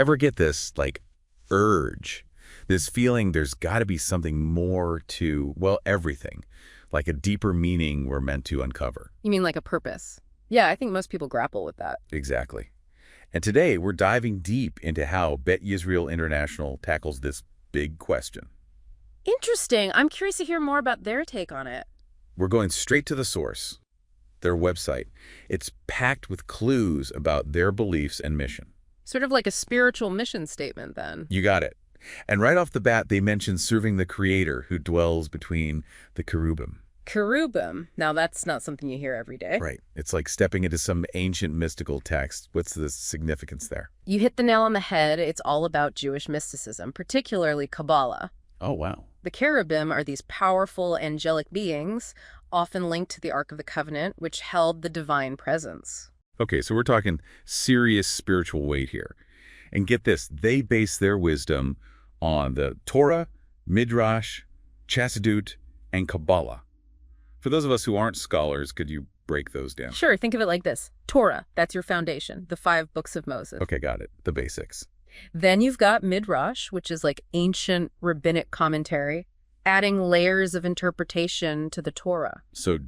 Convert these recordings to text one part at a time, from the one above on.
Ever get this, like, urge? This feeling there's got to be something more to, well, everything. Like a deeper meaning we're meant to uncover. You mean like a purpose? Yeah, I think most people grapple with that. Exactly. And today we're diving deep into how Beit Yisrael International tackles this big question. Interesting. I'm curious to hear more about their take on it. We're going straight to the source, their website. It's packed with clues about their beliefs and mission. Sort of like a spiritual mission statement, then. You got it. And right off the bat, they mention serving the Creator who dwells between the Kerubim. Kerubim. Now, that's not something you hear every day. Right. It's like stepping into some ancient mystical text. What's the significance there? You hit the nail on the head. It's all about Jewish mysticism, particularly Kabbalah. Oh, wow. The Kerubim are these powerful angelic beings, often linked to the Ark of the Covenant, which held the divine presence. Okay, so we're talking serious spiritual weight here. And get this, they base their wisdom on the Torah, Midrash, Chassidut, and Kabbalah. For those of us who aren't scholars, could you break those down? Sure, think of it like this. Torah, that's your foundation, the 5 books of Moses. Okay, got it. The basics. Then you've got Midrash, which is like ancient rabbinic commentary, adding layers of interpretation to the Torah. So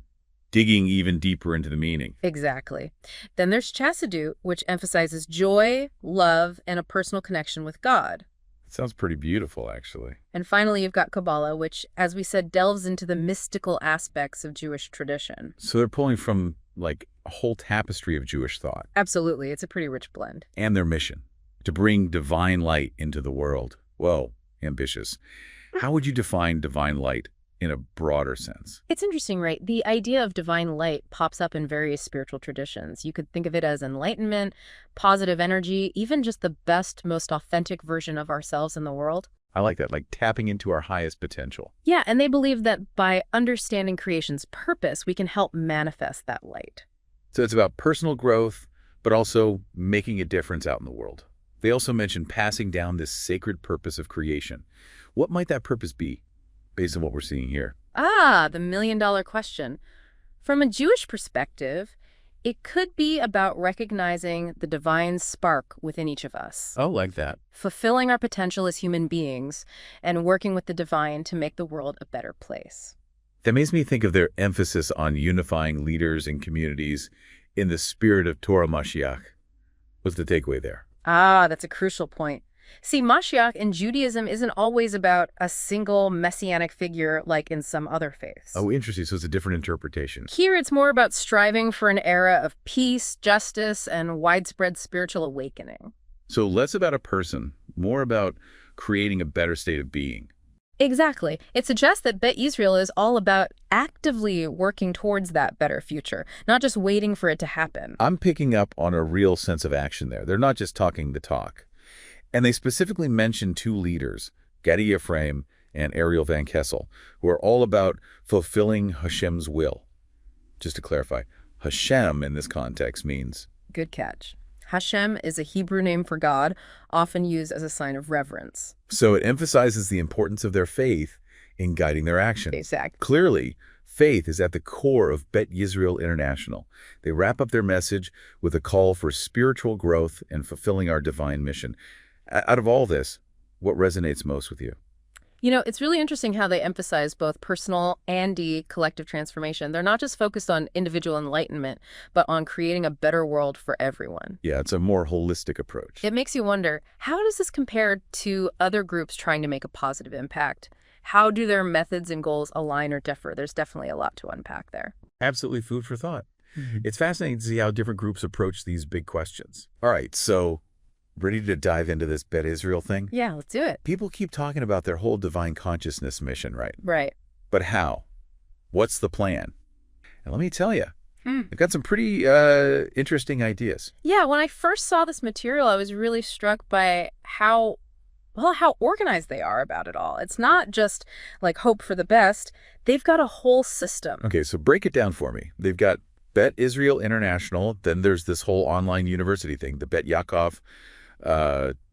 digging even deeper into the meaning. Exactly. Then there's Chassidut, which emphasizes joy, love, and a personal connection with God. Sounds pretty beautiful, actually. And finally, you've got Kabbalah, which, as we said, delves into the mystical aspects of Jewish tradition. So they're pulling from, like, a whole tapestry of Jewish thought. Absolutely. It's a pretty rich blend. And their mission, to bring divine light into the world. Whoa, ambitious. How would you define divine light in a broader sense? It's interesting, right? The idea of divine light pops up in various spiritual traditions. You could think of it as enlightenment, positive energy, even just the best, most authentic version of ourselves in the world. I like that, like tapping into our highest potential. Yeah, and they believe that by understanding creation's purpose, we can help manifest that light. So it's about personal growth, but also making a difference out in the world. They also mention passing down this sacred purpose of creation. What might that purpose be, based on what we're seeing here? Ah, the million-dollar question. From a Jewish perspective, it could be about recognizing the divine spark within each of us. Oh, like that. Fulfilling our potential as human beings and working with the divine to make the world a better place. That makes me think of their emphasis on unifying leaders and communities in the spirit of Torah Mashiach. What's the takeaway there? Ah, that's a crucial point. See, Mashiach in Judaism isn't always about a single messianic figure like in some other faiths. Oh, interesting. So it's a different interpretation. Here, it's more about striving for an era of peace, justice, and widespread spiritual awakening. So less about a person, more about creating a better state of being. Exactly. It suggests that Beit Yisrael is all about actively working towards that better future, not just waiting for it to happen. I'm picking up on a real sense of action there. They're not just talking the talk. And they specifically mention 2 leaders, Gadi Ephraim and Ariel Van Kessel, who are all about fulfilling Hashem's will. Just to clarify, Hashem in this context means... Good catch. Hashem is a Hebrew name for God, often used as a sign of reverence. So it emphasizes the importance of their faith in guiding their actions. Exactly. Clearly, faith is at the core of Beit Yisrael International. They wrap up their message with a call for spiritual growth and fulfilling our divine mission. Out of all this, what resonates most with you? You know, it's really interesting how they emphasize both personal and collective transformation. They're not just focused on individual enlightenment, but on creating a better world for everyone. Yeah, it's a more holistic approach. It makes you wonder, how does this compare to other groups trying to make a positive impact? How do their methods and goals align or differ? There's definitely a lot to unpack there. Absolutely food for thought. It's fascinating to see how different groups approach these big questions. All right, so... ready to dive into this Beit Yisrael thing? Yeah, let's do it. People keep talking about their whole divine consciousness mission, right? Right. But how? What's the plan? And let me tell you, they've got some pretty interesting ideas. Yeah, when I first saw this material, I was really struck by how organized they are about it all. It's not just like hope for the best. They've got a whole system. Okay, so break it down for me. They've got Beit Yisrael International. Then there's this whole online university thing, the Beit Yaakov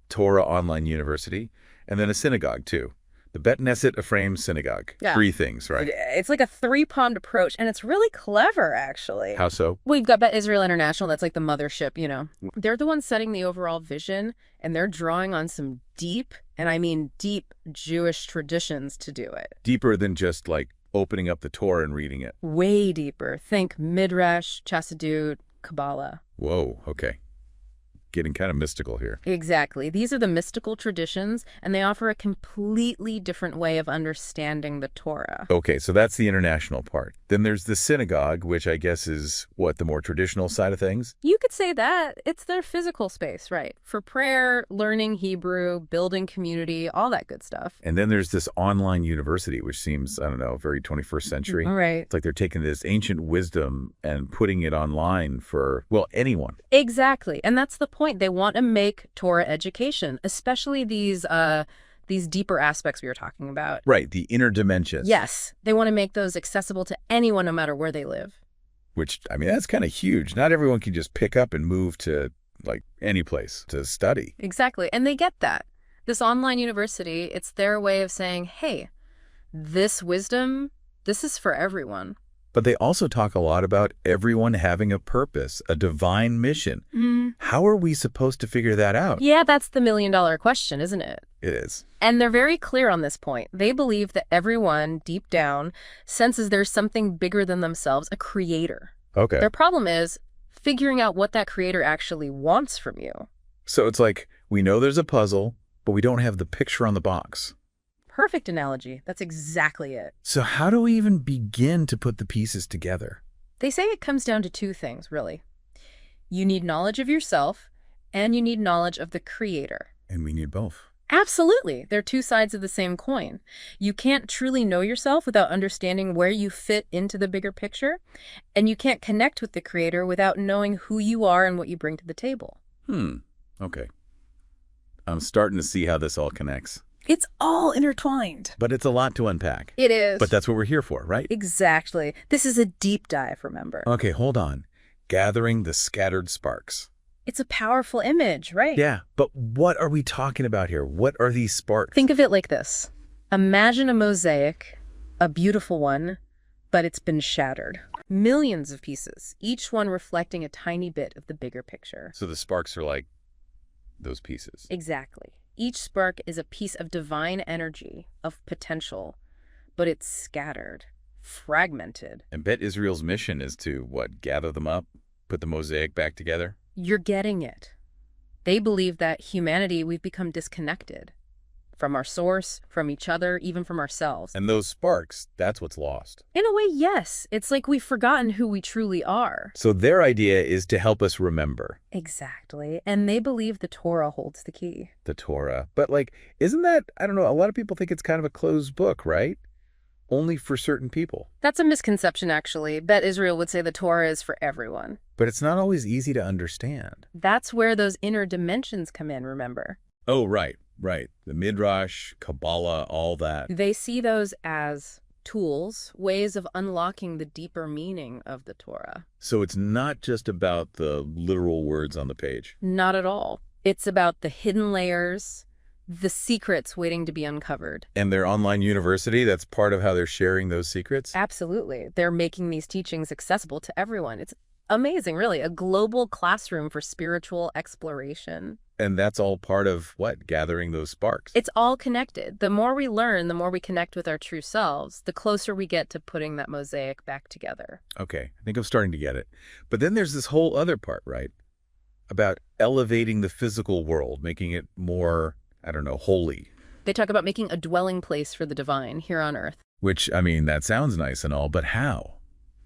Torah Online University, and then a synagogue, too. The Bet Knesset Ephraim Synagogue. Yeah. 3 things, right? It's like a 3-pronged approach, and it's really clever, actually. How so? Well, you've got Beit Yisrael International. That's like the mothership, you know. They're the ones setting the overall vision, and they're drawing on some deep, and I mean deep, Jewish traditions to do it. Deeper than just, like, opening up the Torah and reading it. Way deeper. Think Midrash, Chassidut, Kabbalah. Whoa, okay. Getting kind of mystical here. Exactly. These are the mystical traditions, and they offer a completely different way of understanding the Torah. Okay, so that's the international part. Then there's the synagogue, which I guess is, what, the more traditional side of things? You could say that. It's their physical space, right? For prayer, learning Hebrew, building community, all that good stuff. And then there's this online university, which seems, I don't know, very 21st century. All right. It's like they're taking this ancient wisdom and putting it online for, well, anyone. Exactly. And that's the point. They want to make Torah education, especially these deeper aspects we were talking about. Right, the inner dimensions. Yes. They want to make those accessible to anyone, no matter where they live. Which, I mean, that's kind of huge. Not everyone can just pick up and move to, like, any place to study. Exactly. And they get that. This online university, it's their way of saying, hey, this wisdom, this is for everyone. But they also talk a lot about everyone having a purpose, a divine mission. How are we supposed to figure that out? Yeah, that's the million-dollar question, isn't it? It is. And they're very clear on this point. They believe that everyone, deep down, senses there's something bigger than themselves, a creator. Okay. Their problem is figuring out what that creator actually wants from you. So it's like, we know there's a puzzle, but we don't have the picture on the box. Perfect analogy. That's exactly it. So how do we even begin to put the pieces together? They say it comes down to 2 things, really. You need knowledge of yourself, and you need knowledge of the creator. And we need both. Absolutely. They're 2 sides of the same coin. You can't truly know yourself without understanding where you fit into the bigger picture, and you can't connect with the creator without knowing who you are and what you bring to the table. Okay. I'm starting to see how this all connects. It's all intertwined. But it's a lot to unpack. It is. But that's what we're here for, right? Exactly. This is a deep dive, remember? Okay, hold on. Gathering the scattered sparks. It's a powerful image, right? Yeah, but what are we talking about here? What are these sparks? Think of it like this. Imagine a mosaic, a beautiful one, but it's been shattered. Millions of pieces, each one reflecting a tiny bit of the bigger picture. So the sparks are like those pieces. Exactly. Each spark is a piece of divine energy, of potential, but it's scattered, fragmented. And Bet Israel's mission is to, what, gather them up, put the mosaic back together? You're getting it. They believe that humanity, we've become disconnected from our source, from each other, even from ourselves. And those sparks, that's what's lost. In a way, yes. It's like we've forgotten who we truly are. So their idea is to help us remember. Exactly. And they believe the Torah holds the key. The Torah. But, like, isn't that, I don't know, a lot of people think it's kind of a closed book, right? Only for certain people. That's a misconception, actually. Bet Israel would say the Torah is for everyone. But it's not always easy to understand. That's where those inner dimensions come in, remember? Oh, right. Right. The Midrash, Kabbalah, all that. They see those as tools, ways of unlocking the deeper meaning of the Torah. So it's not just about the literal words on the page. Not at all. It's about the hidden layers, the secrets waiting to be uncovered. And their online university, that's part of how they're sharing those secrets? Absolutely. They're making these teachings accessible to everyone. It's amazing, really. A global classroom for spiritual exploration. And that's all part of, what, gathering those sparks? It's all connected. The more we learn, the more we connect with our true selves, the closer we get to putting that mosaic back together. Okay, I think I'm starting to get it. But then there's this whole other part, right? About elevating the physical world, making it more, I don't know, holy. They talk about making a dwelling place for the divine here on earth. Which, I mean, that sounds nice and all, but how?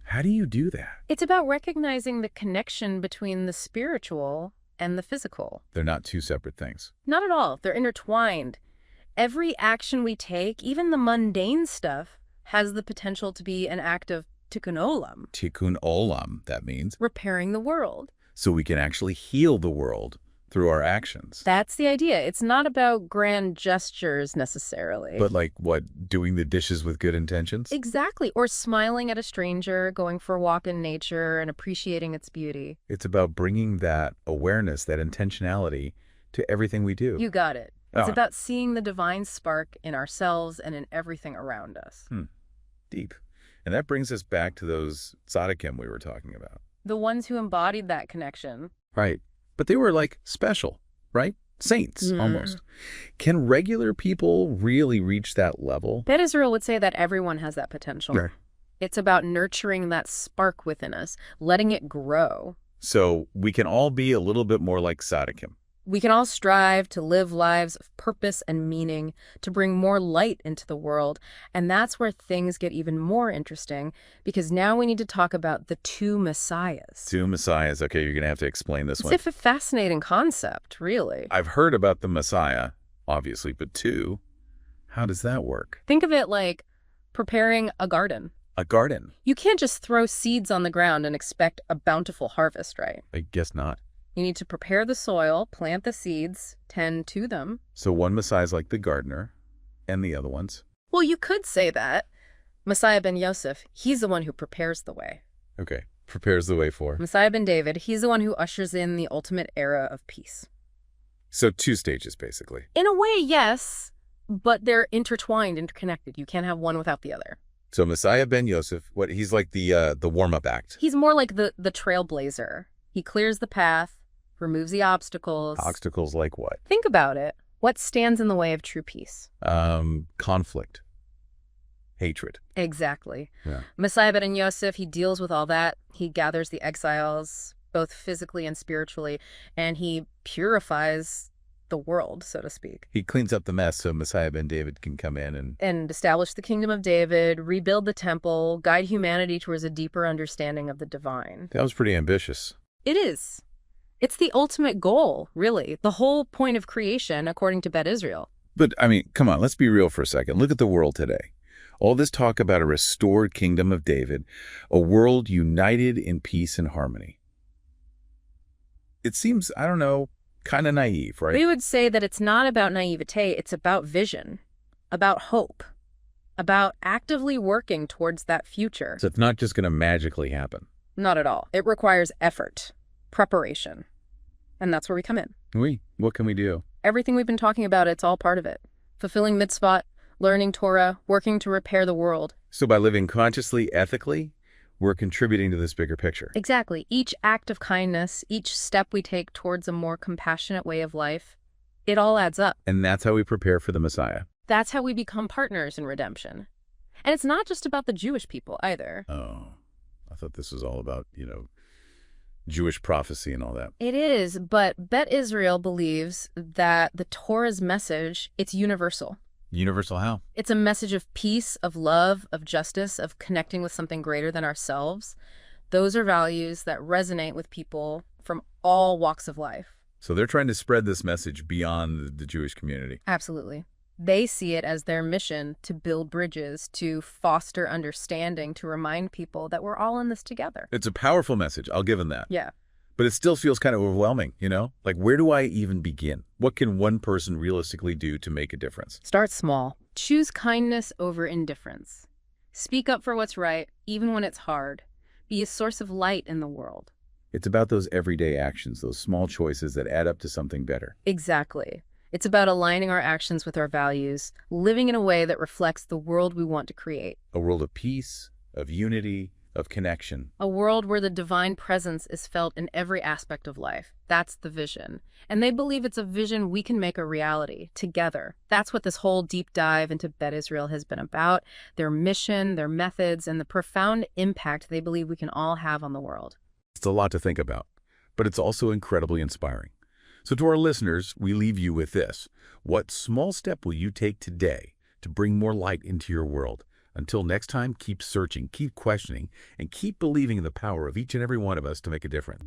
How do you do that? It's about recognizing the connection between the spiritual and the physical. They're not 2 separate things. Not at all. They're intertwined. Every action we take, even the mundane stuff, has the potential to be an act of tikkun olam. Tikkun olam, that means. Repairing the world. So we can actually heal the world through our actions. That's the idea. It's not about grand gestures necessarily. But like, what, doing the dishes with good intentions? Exactly. Or smiling at a stranger, going for a walk in nature and appreciating its beauty. It's about bringing that awareness, that intentionality to everything we do. You got it. It's Oh, about seeing the divine spark in ourselves and in everything around us. deep. And that brings us back to those tzaddikim we were talking about. The ones who embodied that connection. Right. But they were like special, right? Saints, almost. Can regular people really reach that level? Beit Yisrael would say that everyone has that potential. Right. It's about nurturing that spark within us, letting it grow. So we can all be a little bit more like tzaddikim. We can all strive to live lives of purpose and meaning, to bring more light into the world. And that's where things get even more interesting, because now we need to talk about the two messiahs. Two messiahs. Okay, you're going to have to explain this one. It's a fascinating concept, really. I've heard about the messiah, obviously, but two, how does that work? Think of it like preparing a garden. A garden? You can't just throw seeds on the ground and expect a bountiful harvest, right? I guess not. You need to prepare the soil, plant the seeds, tend to them. So one messiah is like the gardener, and the other ones? Well, you could say that. Messiah ben Yosef, he's the one who prepares the way. Okay, prepares the way for. Messiah ben David, he's the one who ushers in the ultimate era of peace. So two stages, basically. In a way, yes, but they're intertwined, interconnected. You can't have one without the other. So Messiah ben Yosef, he's like the warm-up act. He's more like the trailblazer. He clears the path, removes the obstacles. Obstacles like what? Think about it. What stands in the way of true peace? Conflict. Hatred. Exactly. Yeah. Messiah ben Yosef, he deals with all that. He gathers the exiles, both physically and spiritually, and he purifies the world, so to speak. He cleans up the mess so Messiah ben David can come in and establish the kingdom of David, rebuild the temple, guide humanity towards a deeper understanding of the divine. That was pretty ambitious. It is. It's the ultimate goal, really. The whole point of creation, according to Beit Yisrael. But, I mean, come on, let's be real for a second. Look at the world today. All this talk about a restored kingdom of David, a world united in peace and harmony. It seems, I don't know, kind of naive, right? We would say that it's not about naivete, it's about vision, about hope, about actively working towards that future. So it's not just going to magically happen. Not at all. It requires effort, preparation. And that's where we come in. What can we do? Everything we've been talking about, it's all part of it. Fulfilling Mitzvot, learning Torah, working to repair the world. So by living consciously, ethically, we're contributing to this bigger picture. Exactly. Each act of kindness, each step we take towards a more compassionate way of life, it all adds up. And that's how we prepare for the Messiah. That's how we become partners in redemption. And it's not just about the Jewish people either. Oh, I thought this was all about, Jewish prophecy and all that. It is, but Beit Yisrael believes that the Torah's message, it's universal. Universal how? It's a message of peace, of love, of justice, of connecting with something greater than ourselves. Those are values that resonate with people from all walks of life. So they're trying to spread this message beyond the Jewish community. Absolutely. They see it as their mission to build bridges, to foster understanding, to remind people that we're all in this together. It's a powerful message. I'll give them that. Yeah. But it still feels kind of overwhelming, Like, where do I even begin? What can one person realistically do to make a difference? Start small. Choose kindness over indifference. Speak up for what's right, even when it's hard. Be a source of light in the world. It's about those everyday actions, those small choices that add up to something better. Exactly. It's about aligning our actions with our values, living in a way that reflects the world we want to create. A world of peace, of unity, of connection. A world where the divine presence is felt in every aspect of life. That's the vision. And they believe it's a vision we can make a reality together. That's what this whole deep dive into Beit Yisrael has been about, their mission, their methods, and the profound impact they believe we can all have on the world. It's a lot to think about, but it's also incredibly inspiring. So to our listeners, we leave you with this. What small step will you take today to bring more light into your world? Until next time, keep searching, keep questioning, and keep believing in the power of each and every one of us to make a difference.